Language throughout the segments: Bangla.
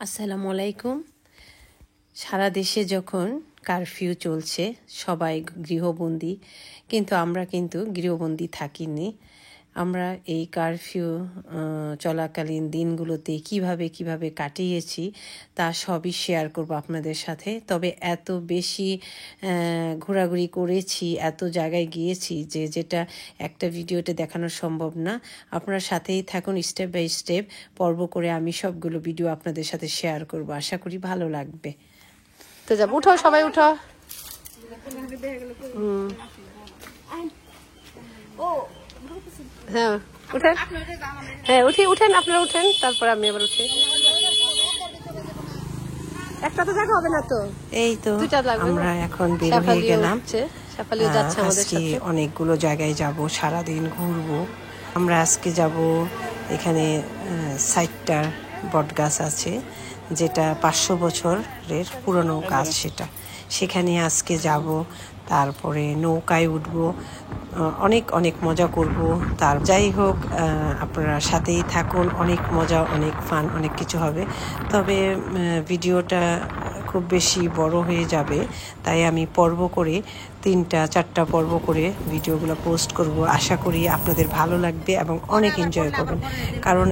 আসসালামু আলাইকুম। সারা দেশে যখন কারফিউ চলছে, সবাই গৃহবন্দী, কিন্তু আমরা গৃহবন্দী থাকিনি। আমরা এই কারফিউ চলাকালীন দিনগুলোতে কিভাবে কাটিয়েছি তা সবই শেয়ার করব আপনাদের সাথে। তবে এত বেশি ঘোরাঘুরি করেছি, এত জায়গায় গিয়েছি যেটা একটা ভিডিওতে দেখানো সম্ভব না। আপনারা সাথেই থাকুন, স্টেপ বাই স্টেপ পর্ব করে আমি সবগুলো ভিডিও আপনাদের সাথে শেয়ার করব। আশা করি ভালো লাগবে। তো যাব, উঠো সবাই উঠো। হ্যাঁ উঠেন, হ্যাঁ উঠেন, আপনারা উঠেন, তারপর আমি আবার উঠি। একটা তো জায়গা হবে না তো, এই তো আমরা এখন বের হয়ে গেলাম। আজকে অনেকগুলো জায়গায় যাব, সারাদিন ঘুরবো। আমরা আজকে যাব এখানে 60টার বট গাছ আছে, যেটা 500 বছরের পুরনো গাছ, সেখানে আজকে যাব। তারপরে নৌকায় উঠবো, অনেক মজা করব। যাই হোক, আপনারা সাথেই থাকুন, অনেক মজা, অনেক ফান, অনেক কিছু হবে। তবে ভিডিওটা খুব বেশি বড় হয়ে যাবে, তাই আমি পর্ব করে 3-4টা পর্ব করে ভিডিওগুলো পোস্ট করব। আশা করি আপনাদের ভালো লাগবে এবং অনেক এনজয় করবেন। কারণ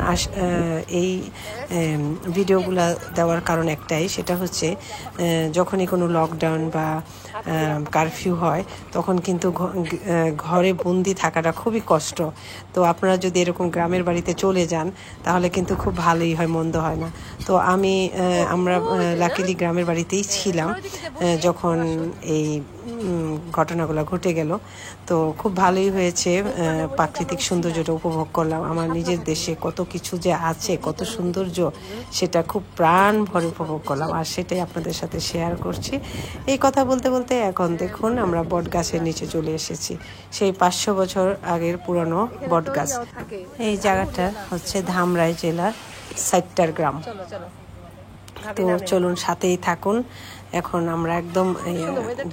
এই ভিডিওগুলো দেওয়ার কারণ একটাই, সেটা হচ্ছে যখনই কোনো লকডাউন বা কারফিউ হয় তখন কিন্তু ঘরে বন্দি থাকাটা খুবই কষ্ট। তো আপনারা যদি এরকম গ্রামের বাড়িতে চলে যান তাহলে কিন্তু খুব ভালোই হয়, মন্দ হয় না। তো আমরা লাকিলি গ্রামের বাড়িতেই ছিলাম যখন এই ঘটনাগুলো ঘটে গেল। তো খুব ভালোই হয়েছে, প্রাকৃতিক সৌন্দর্যটা উপভোগ করলাম। আমার নিজের দেশে কত কিছু যে আছে, কত সৌন্দর্য, সেটা খুব প্রাণ ভরে উপভোগ করলাম, আর সেটাই আপনাদের সাথে শেয়ার করছি। এই কথা বলতে বলতে এখন দেখুন আমরা বট গাছের নিচে চলে এসেছি, সেই 500 বছর আগের পুরনো বট গাছ। এই জায়গাটা হচ্ছে ধামরাই জেলার 60টার গ্রাম। তো চলুন সাথেই থাকুন। এখন আমরা একদম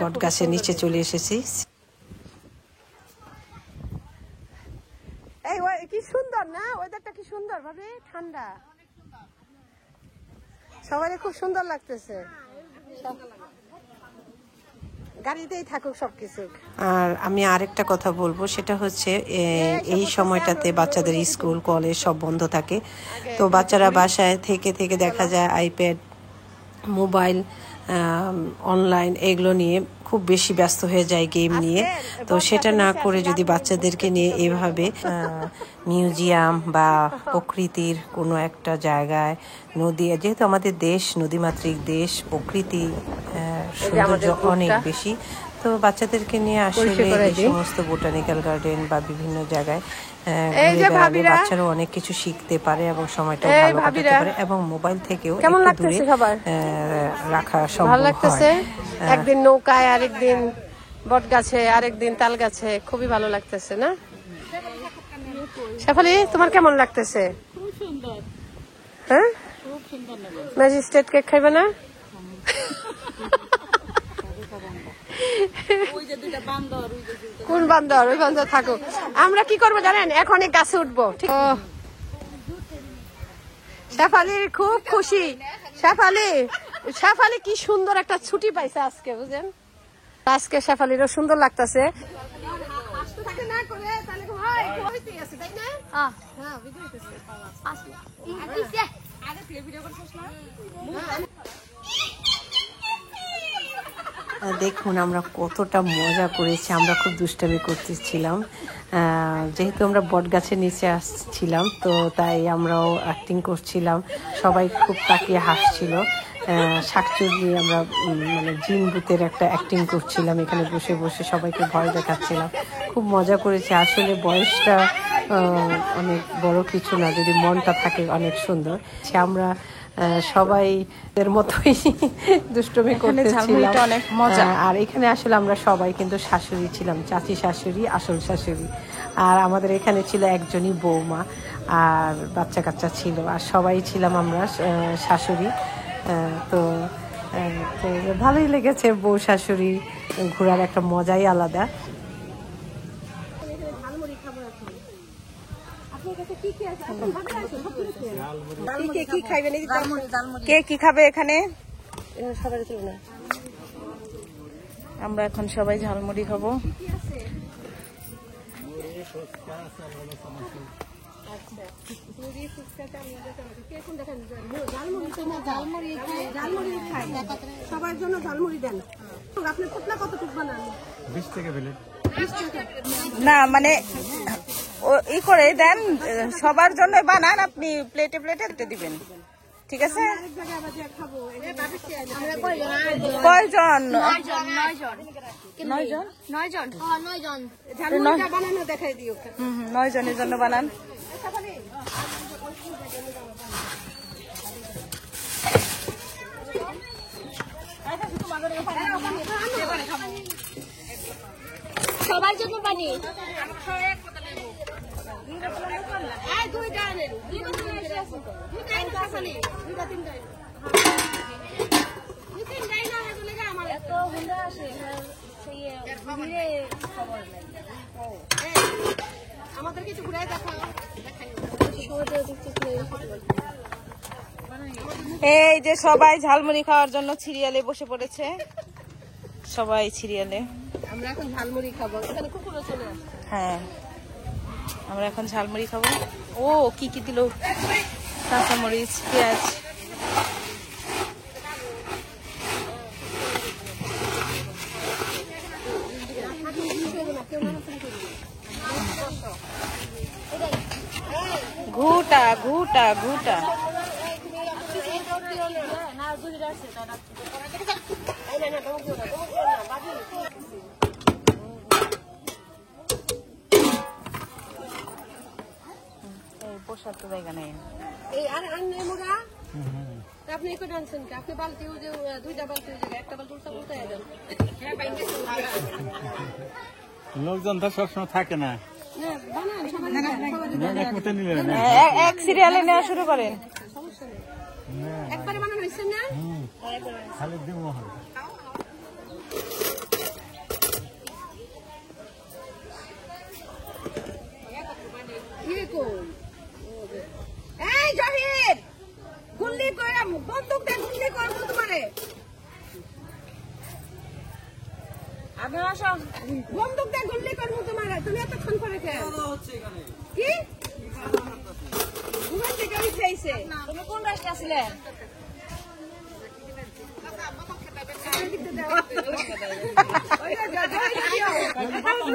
বট গাছের নিচে চলে এসেছি। এই কি সুন্দর না, ওয়েদারটা কি সুন্দর ভাবে ঠান্ডা, সবাই খুব সুন্দর লাগতেছে। গাড়িতেই থাকুক সবকিছু। আর আমি আরেকটা কথা বলবো, সেটা হচ্ছে এই সময়টাতে বাচ্চাদের স্কুল কলেজ সব বন্ধ থাকে। তো বাচ্চারা বাসায় থেকে দেখা যায় আইপ্যাড, মোবাইল, অনলাইন এগুলো নিয়ে খুব বেশি ব্যস্ত হয়ে যায়, গেম নিয়ে। তো সেটা না করে যদি বাচ্চাদেরকে নিয়ে এভাবে মিউজিয়াম বা প্রকৃতির কোনো একটা জায়গায়, নদী, যেহেতু আমাদের দেশ নদীমাতৃক দেশ, প্রকৃতি সৌন্দর্য অনেক বেশি, তো বাচ্চাদেরকে নিয়ে আসলে এই সমস্ত বোটানিক্যাল গার্ডেন বা বিভিন্ন জায়গায় বাচ্চারা অনেক কিছু শিখতে পারে এবং সময়টা ভালো কাটাতে পারে, এবং মোবাইল থেকেও একটু দূরে রাখা সম্ভব হয়। একদিন নৌকায়, আরেকদিন বট গাছে, আরেকদিন তাল গাছে, খুবই ভালো লাগতেছে না? শেফালি, তোমার কেমন লাগতেছে? খুব সুন্দর। হ্যাঁ, খুব সুন্দর। ম্যাজিস্ট্রেট কেক খাইবে না? কোন বান্দর? ওই বান্দর থাকুক। আমরা কি করবো জানেন, এখন এই গাছে উঠবো। ঠিক, শেফালির খুব খুশি। শেফালি কি সুন্দর একটা ছুটি পাইছে আজকে, বুঝেন? আজকে শেফালিরও সুন্দর লাগতেছে। দেখুন আমরা কতটা মজা করেছি, আমরা খুব দুষ্টামি করতেছিলাম। যেহেতু আমরা বট গাছের নিচে আসছিলাম, তো তাই আমরাও অ্যাক্টিং করছিলাম, সবাই খুব তাকিয়ে হাসছিল। শাকচুরি আমরা মানে জিন ভূতের একটা অ্যাক্টিং করছিলাম, এখানে বসে বসে সবাইকে ভয় দেখাচ্ছিলাম। খুব মজা করেছি। আসলে বয়সটা অনেক বড় কিছু না, যদি মনটা থাকে অনেক সুন্দর। আমরা সবাই এর মতোই দুষ্টুমি করতেছিলাম, অনেক মজা। আর এখানে আসলে আমরা সবাই কিন্তু শাশুড়ি ছিলাম, চাচি শাশুড়ি, আসল শাশুড়ি। আর আমাদের এখানে ছিল একজনই বৌমা, আর বাচ্চা কাচ্চা ছিল, আর সবাই ছিলাম আমরা শাশুড়ি। তো ভালোই লেগেছে, বউ শাশুড়ি ঘোরার একটা মজাই আলাদা। আপনার কাছে কি কি আছে? কি খাইবেন? কে কি খাবে এখানে? সবাই চলো না, আমরা এখন সবাই ঝালমুড়ি খাবো। সবার জন্য ঝালমুড়ি দেন। আপনি কোটলা কতটুকু বানান? 20 টাকা প্লেট। না মানে ই করে দেন, সবার জন্য বানান, আপনি প্লেটে প্লেটে দিবেন, ঠিক আছে? কয়জন? 9 জনের জন্য বানান। সবার জন্য পানি আমাদের কিছু ঘুরাই দেখাও। এই যে সবাই ঝালমুড়ি খাওয়ার জন্য সিরিয়ালে বসে পড়েছে, সবাই সিরিয়ালে। আমরা এখন ঝালমুড়ি খাবো। এখানে কুকুরও চলে আসছে। হ্যাঁ, আমরা এখন ঝালমুড়ি খাবো। ও কি কি দিল, কাঁচামরিচ, পেঁয়াজ। ঘুটা ঘুটা ঘুটা। বসার তো জায়গা নেই। এই আর আনলে মোরা আপনি একটু আনছেন কি? আপনি বালতি যে 2টা বালতি জায়গায় একটা বালতি উল্টা উল্টা দেন। লোকজন তো সবসময় থাকে না, এক সিরিয়ালে নেওয়া শুরু করেন। একবারে বানানো হয়েছে না? খালি দিব এই জহির, গুল্লি করে বন্দুক দিয়ে গুল্লি করবো তোমারে। বন্দুক দিয়ে গুল্লি করবো তোমারে। তুমি এতক্ষণ করে খেয়ে কি ঘুমের থেকে উঠেছে? তুমি কোন রাস্তায় আসলে?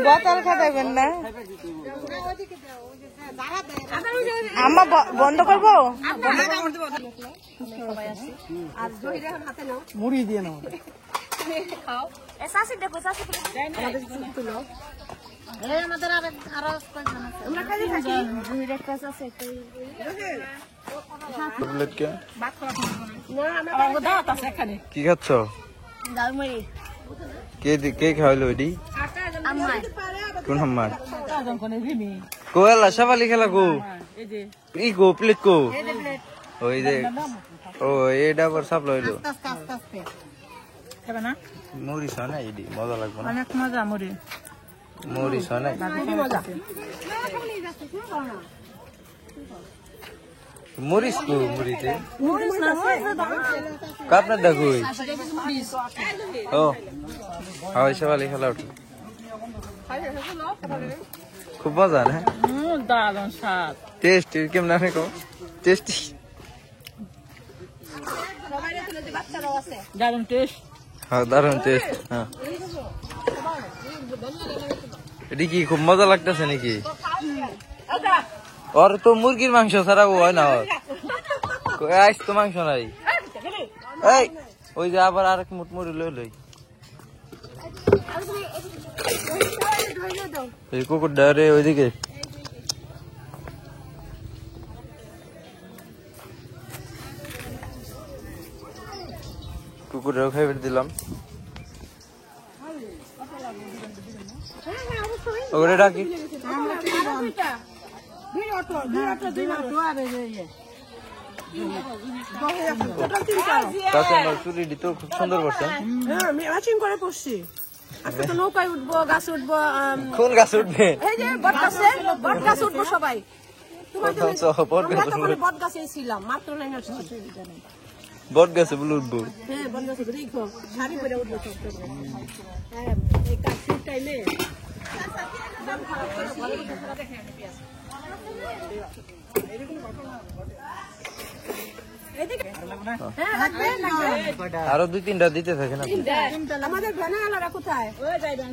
বোতল খাটাইবেন না, আম্মা বন্ধ করবো। আর জহির এখন হাতে নাও, মুড়ি দিয়ে নাও। খাও। চাষি দেখো, চাষি আমাদের তুলো। আমাদের আরো আমরা কাজে থাকি। কি খাচ্ছ? ঝালমুড়ি কে খাওয়াইলো এটি? আমার কোন আমার কোয়েলা সাবালি খেলা গো ই গো প্লেট গো ওই যে ও এটা আবার সাপ্লাই হইলো। মরিচ হয় না এটি, মজা লাগবে না? অনেক মজা মুড়ি। মরিচ হয় না? মরিচ গো মুড়িতে আপনার ডাকুই ও হাওয়াই সাবালি খেলা ওঠে, খুব মজা না? দারুণ স্বাদ। টেস্ট কেমন দেখো, টেস্টি, দারুণ টেস্ট। হ্যাঁ দারুণ টেস্ট। হ্যাঁ এটি কি খুব মজা লাগতেছে নাকি? ওর তো মুরগির মাংস ছাড়া হয় না, ওর আইস তো মাংস নাই। এই ওই যে আবার আরেক মুঠ মুড়ি লই লই এই কুকুর ডারে ওইদিকে। কুকুরেও খাইবে দিলাম। ওরে ডাকি চুরি তো খুব সুন্দর করছেন। হ্যাঁ ম্যাচিং করে পড়ছি। আজকে তো নৌকায় উঠবো, গাছে উঠবো। কোন গাছ উঠবে? এই যে বটগাছে, বটগাছে উঠবো সবাই। বট গাছে ছিলাম মাত্র লাইন আসছি বট গেছে বলে উঠবো। হ্যাঁ বট গাছে দেখো শাড়ি পরে উঠবো হ্যাঁ এই কাশির টাইমে আরো 2-3টা দিতে থাকে না আমাদের ভ্যানালারা কোথায়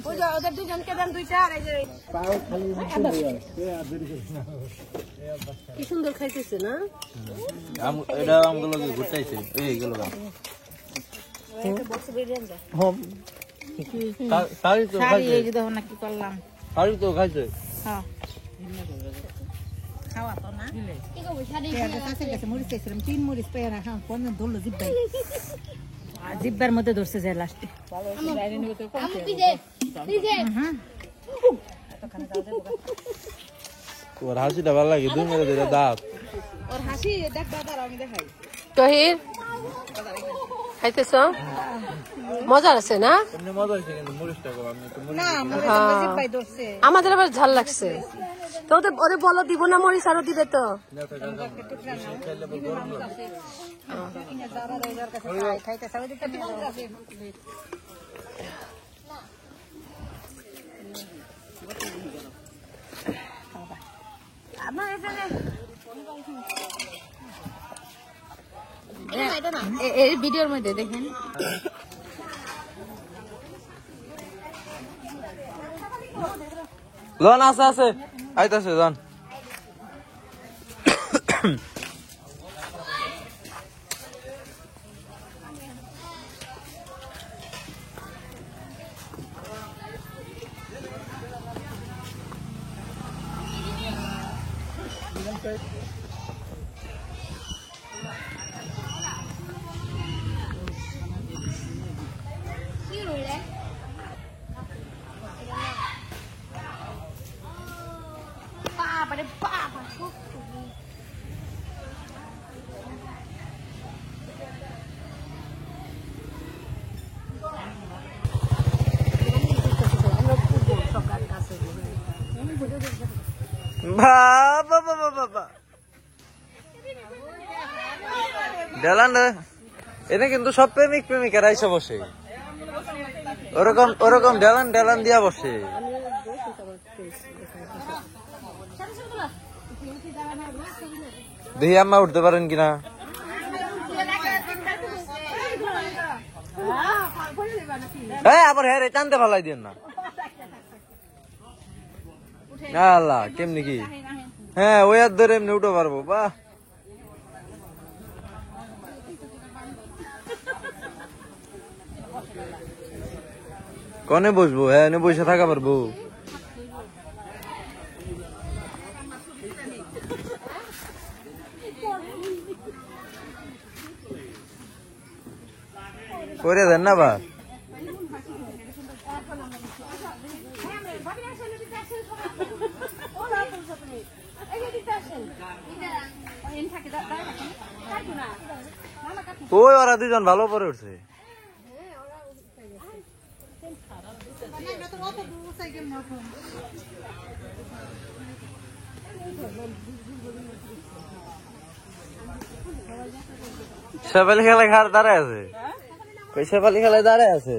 ওই যে ওদের দুজনকে দেন 2টা আর এই যে কি সুন্দর খাইতেছে না এটা আমগুলো ঘুরতেছে এই গেল শাড়ি তো খাইছে এই যে দেখো না কি করলাম শাড়ি তো খাইছে হ্যাঁ খাওয়া তো না কি করব শাড়ি মরিচ চাইছিলাম 3 মরিচ পেয়ে রাখা কোন ধরলো জিব্বার মধ্যে ধরছে যায় লাস্টে আমি পিজে ওর হাসিটা ভালো লাগে 2 মেরে দিলে দাঁত ওর হাসি দেখ দাদা আমি দেখাই তহির খাইতেছ মজা আছে না এমনি মজা হইছে কিন্তু মরিচটা কম আমি তো না মরিচ জিব্বাই ধরছে আমাদের আবার ঝাল লাগছে তো ওদের বলো দিব না মরিচ আরো দিবে তো খাইতে সবাই দিতে আমার এখানে এই ভিডিওর মধ্যে দেখেন লন আছে আইতাছে জান বাবা বাবা বাবা ডেলান এটা কিন্তু সব প্রেমিক প্রেমিকারা এসে বসে ওরকম ডেলান দিয়া বসে দেখি আম্মা উঠতে পারেন কিনা হ্যাঁ আবার হ্যাঁ রে টানতে ভালাই দিন না আল্লাহ কেমনি কি হ্যাঁ ওই আর ধরে এমনি উঠে পারবো বাহ কনে বসবো হ্যাঁ এনে বসে থাকা পারবো করে দেন না বা ওই ওরা দুজন ভালো পরে উঠছে শেফালি খেলায় খার দাঁড়ায় আছে ওই শেফালি খেলায় দাঁড়ায় আছে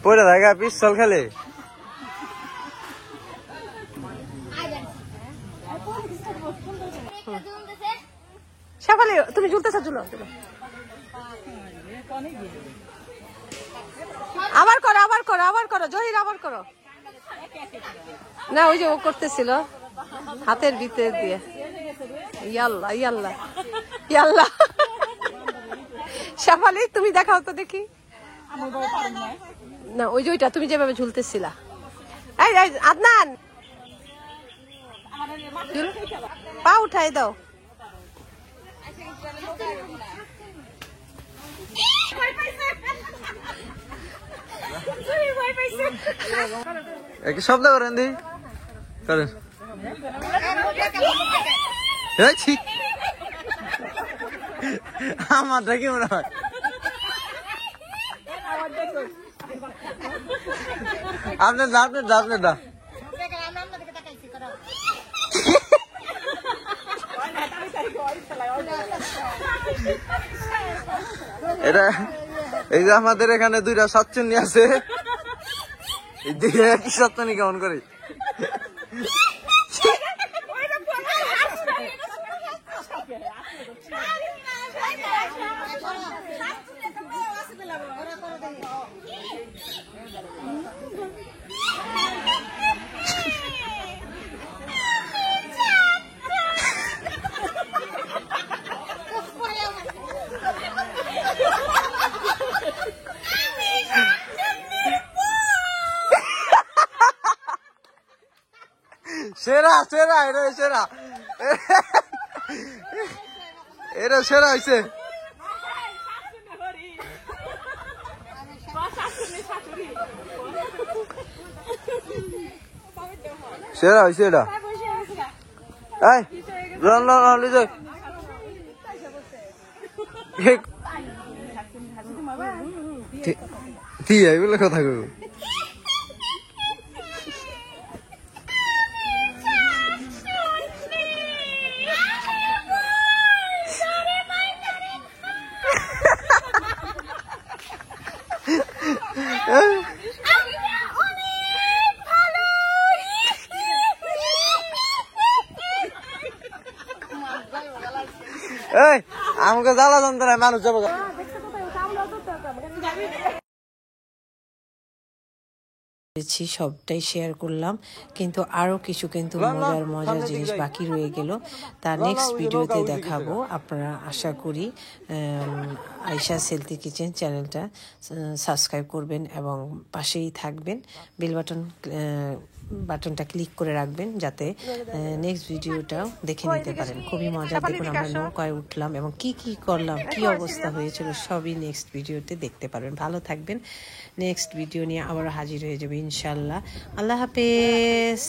পরে দেখা পিস্তল খেলে শেফালি তুমি ঝুলতেছ ঝুলো আবার করো জহির আবার করো না ওই যে ও করতেছিল হাতের ভিতর দিয়ে ইয়াল্লা ইয়াল্লা ইয়াল্লা শেফালি তুমি দেখাও তো দেখি না ওই যে ওইটা তুমি যেভাবে ঝুলতেছিলা এই আদনান পা উঠাই দাও এক শব্দ করেন দি করেন আমারটা কি মনে হয় আপনার দা এটা এই যে আমাদের এখানে 2টা সাতচুন্নি আছে এই দিকে কি সাতচুন্নি কেমন করে সেরা সেরা এটা সেরা এটা সেরা হয়েছে সেরা হয়েছে এটা এগুলো কথা কইব এই আমাকে জ্বালা যন্ত্রণায় মানুষ যাবো সবটাই শেয়ার করলাম, কিন্তু আরো কিছু কিন্তু মজার জিনিস বাকি রয়ে গেল। তার নেক্সট ভিডিওতে দেখাবো। আপনারা আশা করি আয়েশা হেলথি কিচেন চ্যানেলটা সাবস্ক্রাইব করবেন এবং পাশেই থাকবেন, বেল বাটনটা ক্লিক করে রাখবেন যাতে নেক্সট ভিডিওটাও দেখে নিতে পারেন। খুবই মজা। দেখুন আমরা নৌকায় উঠলাম এবং কি করলাম, কি অবস্থা হয়েছিল সবই নেক্সট ভিডিওতে দেখতে পারবেন। ভালো থাকবেন। নেক্সট ভিডিও নিয়ে আবার হাজির হয়ে যাবে ইনশাল্লাহ। আল্লাহ হাফেজ।